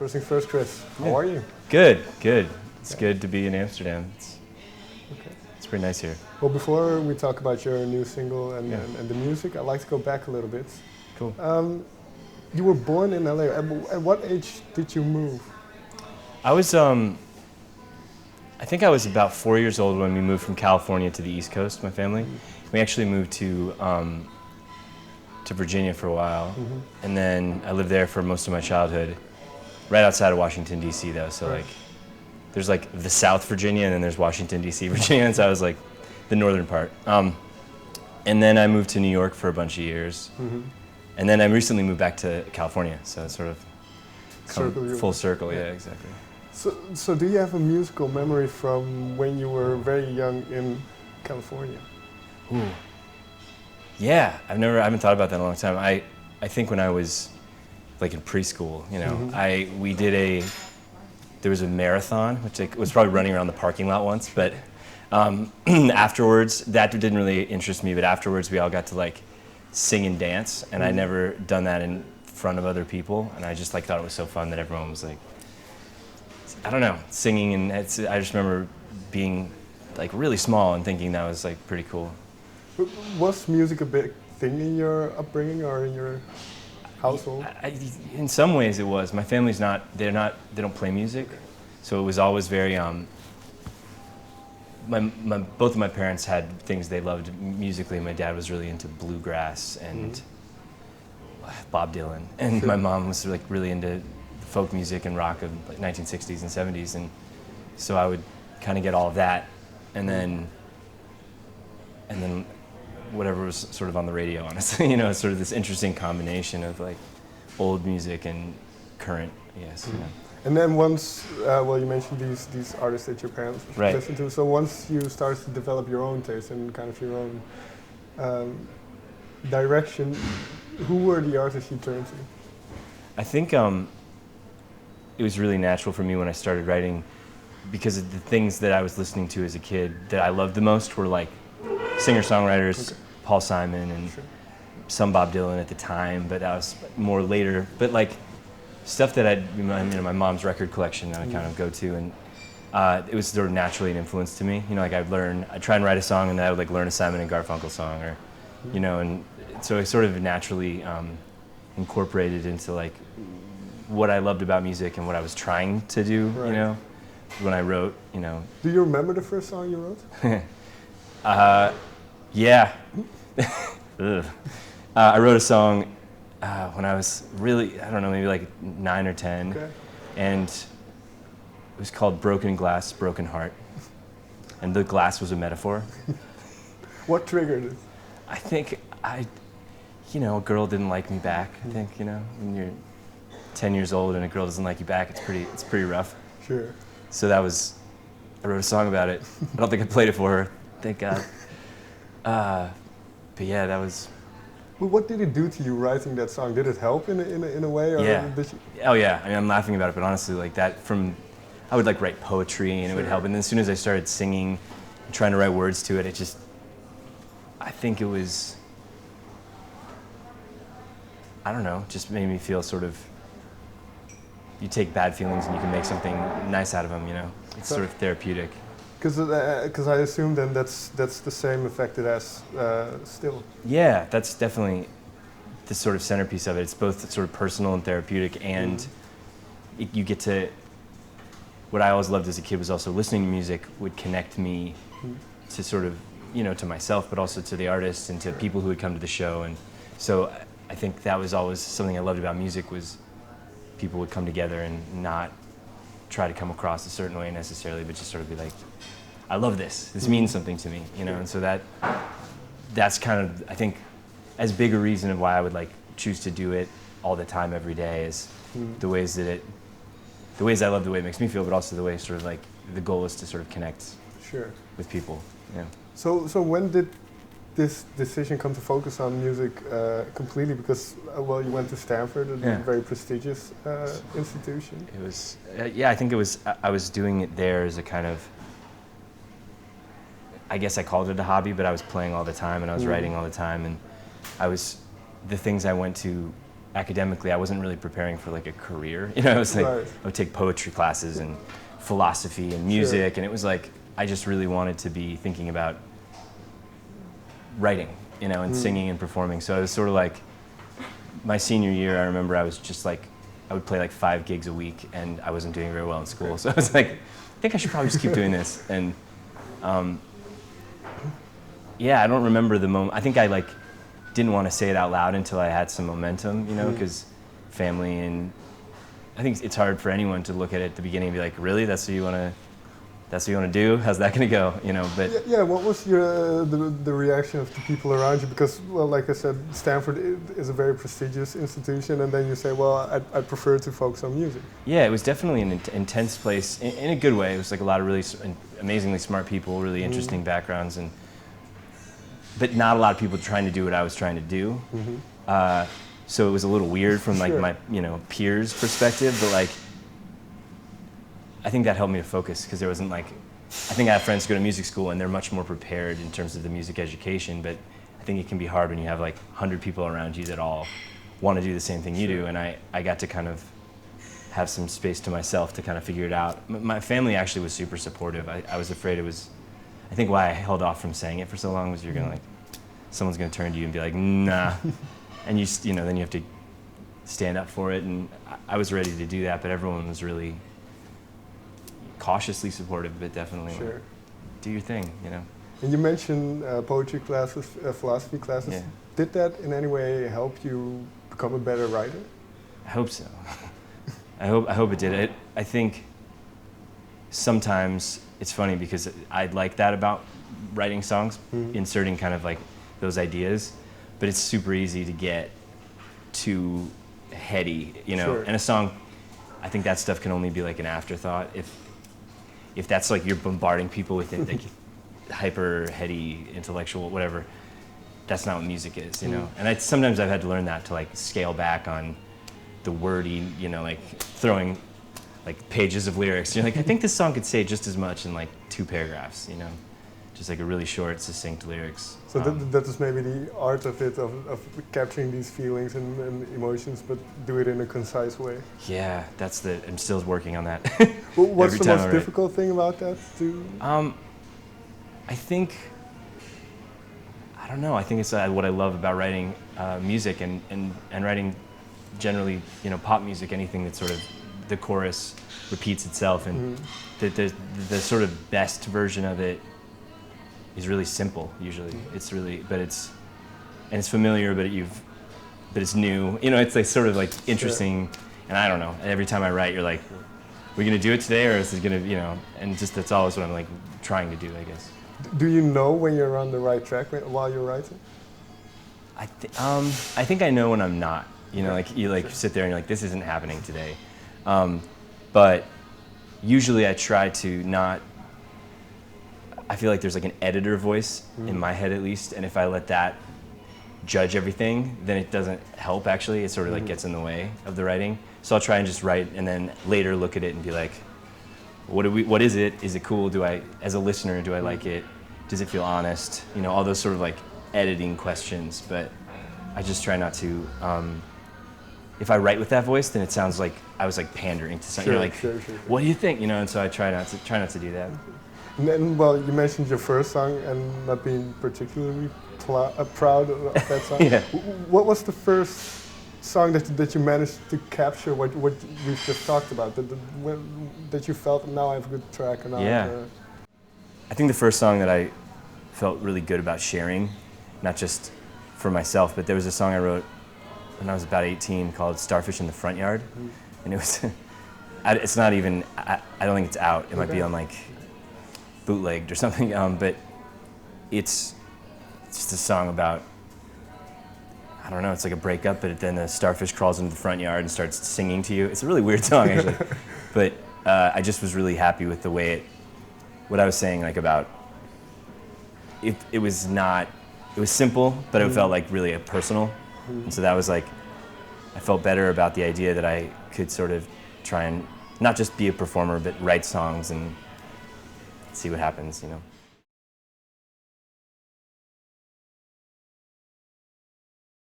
First things first, Chris. How are you? Good, good. It's good to be in Amsterdam. It's pretty nice here. Well, before we talk about your new single and the music, I'd like to go back a little bit. Cool. You were born in LA. At what age did you move? I was, I think I was about 4 years old when we moved from California to the East Coast, my family. We actually moved to Virginia for a while, and then I lived there for most of my childhood, right outside of Washington, D.C. though, so like, there's like the South Virginia and then there's Washington, D.C. Virginia, and so I was like the northern part. And then I moved to New York for a bunch of years, and then I recently moved back to California, so it's sort of full circle, yeah, exactly. So do you have a musical memory from when you were very young in California? Ooh. Yeah, I haven't thought about that in a long time. I think when I was like in preschool, you know, there was a marathon, which was probably running around the parking lot once, but afterwards, that didn't really interest me, but afterwards we all got to like sing and dance, and I'd never done that in front of other people, and I just like thought it was so fun that everyone was like, I don't know, singing, and I just remember being like really small and thinking that was like pretty cool. Was music a big thing in your upbringing or in your household? In some ways it was. My family's they don't play music, so it was always very, both of my parents had things they loved musically. My dad was really into bluegrass and Bob Dylan, and my mom was like really into folk music and rock of like 1960s and 70s, and so I would kind of get all of that, and then whatever was sort of on the radio, honestly, you know, sort of this interesting combination of like old music and current, yes. You know. And then once, well, you mentioned these artists that your parents listened to, so once you started to develop your own taste and kind of your own direction, who were the artists you turned to? I think it was really natural for me when I started writing, because of the things that I was listening to as a kid that I loved the most were like singer-songwriters, Paul Simon, and some Bob Dylan at the time, but that was more later. But like stuff that my mom's record collection that I kind of go to, and it was sort of naturally an influence to me. You know, like I'd try and write a song, and then I would like learn a Simon and Garfunkel song, or you know, and so I sort of naturally incorporated into like what I loved about music and what I was trying to do. You know, when I wrote, you know. Do you remember the first song you wrote? Yeah. I wrote a song when I was really, I don't know, maybe like 9 or 10, and it was called Broken Glass, Broken Heart, and the glass was a metaphor. What triggered it? I think you know, a girl didn't like me back. I think, you know, when you're 10 years old and a girl doesn't like you back, it's pretty rough. Sure. So I wrote a song about it. I don't think I played it for her, thank God. But yeah, that was. Well, what did it do to you writing that song? Did it help in a way? Or yeah. Did you... Oh yeah. I mean, I'm laughing about it, but honestly, like that I would like write poetry and it would help. And then as soon as I started singing, and trying to write words to it, I think it was, I don't know, just made me feel sort of. You take bad feelings and you can make something nice out of them. You know, it's sort of therapeutic. Because I assume then that's the same effect it has still. Yeah, that's definitely the sort of centerpiece of it. It's both sort of personal and therapeutic, and you get to. What I always loved as a kid was also listening to music would connect me to sort of, you know, to myself, but also to the artists and to people who would come to the show. And so I think that was always something I loved about music, was people would come together and not try to come across a certain way necessarily, but just sort of be like, I love this. This means something to me, you know. And so that's kind of, I think, as big a reason of why I would like choose to do it all the time, every day, is the ways I love the way it makes me feel, but also the way sort of like the goal is to sort of connect with people. Yeah. So when did this decision come to focus on music completely? Because well, you went to Stanford, a very prestigious institution. It was, I think it was. I was doing it there as a kind of. I guess I called it a hobby, but I was playing all the time and I was writing all the time, and the things I went to academically, I wasn't really preparing for like a career. You know, it was like Right. I would take poetry classes and philosophy and music, and it was like I just really wanted to be thinking about writing, you know, and singing and performing. So it was sort of like my senior year. I remember I was just like I would play like 5 gigs a week, and I wasn't doing very well in school. So I was like, I think I should probably just keep doing this. And yeah, I don't remember the moment. I think I like didn't want to say it out loud until I had some momentum, you know, because family, and I think it's hard for anyone to look at it at the beginning and be like, really, that's what you want to do? How's that going to go? You know, but yeah. What was your the reaction of the people around you? Because, well, like I said, Stanford is a very prestigious institution, and then you say, well, I prefer to focus on music. Yeah, it was definitely an intense place in a good way. It was like a lot of really amazingly smart people, really interesting backgrounds, but not a lot of people trying to do what I was trying to do. So it was a little weird from like my peers' perspective, but like I think that helped me to focus because there wasn't like I think I have friends who go to music school and they're much more prepared in terms of the music education, but I think it can be hard when you have like 100 people around you that all want to do the same thing you do, and I got to kind of have some space to myself to kind of figure it out. My family actually was super supportive. I was afraid it was, I think why I held off from saying it for so long was you're gonna like, someone's gonna turn to you and be like, nah, and you know then you have to stand up for it, and I was ready to do that, but everyone was really cautiously supportive, but definitely like, do your thing, you know. And you mentioned poetry classes, philosophy classes. Yeah. Did that in any way help you become a better writer? I hope so. I hope it did. I think sometimes it's funny because I like that about writing songs, inserting kind of like those ideas, but it's super easy to get too heady, you know. And a song, I think that stuff can only be like an afterthought if that's like you're bombarding people with it, like hyper heady intellectual whatever. That's not what music is, you know. And sometimes I've had to learn that to like scale back on the wordy, you know, like throwing like pages of lyrics. You're like, I think this song could say just as much in like 2 paragraphs, you know, just like a really short, succinct lyrics. So that is maybe the art of it, of capturing these feelings and emotions, but do it in a concise way. Yeah, I'm still working on that. Well, what's the most difficult thing about that? I think, I don't know, I think it's what I love about writing music and writing generally, you know, pop music, anything that sort of the chorus repeats itself, and the sort of best version of it is really simple usually. It's really, but it's familiar, but it's new. You know, it's like sort of like interesting, and I don't know. Every time I write, you're like, we're gonna do it today, or is it gonna, you know? And just that's always what I'm like trying to do, I guess. Do you know when you're on the right track while you're writing? I think I know when I'm not. You know, like you like sit there and you're like, this isn't happening today. But usually I try to not. I feel like there's like an editor voice in my head at least, and if I let that judge everything, then it doesn't help actually. It sort of like gets in the way of the writing. So I'll try and just write and then later look at it and be like, what is it? Is it cool? As a listener, do I like it? Does it feel honest? You know, all those sort of like editing questions, but I just try not to, if I write with that voice, then it sounds like I was like pandering to something. You're like, what do you think? You know, and so I try not to do that. And then, well, you mentioned your first song and not being particularly proud of that song. Yeah. What was the first song that you managed to capture what we've just talked about, that you felt, now I have a good track? And I think the first song that I felt really good about sharing, not just for myself, but there was a song I wrote when I was about 18 called Starfish in the Front Yard. And it was, it's not even, I don't think it's out. It might be on like bootlegged or something, but it's just a song about, I don't know, it's like a breakup, but then the starfish crawls into the front yard and starts singing to you. It's a really weird song actually, but I just was really happy with the way what I was saying, like about, it was simple, but it felt like really personal. And so that was like, I felt better about the idea that I could sort of try and not just be a performer, but write songs and see what happens, you know.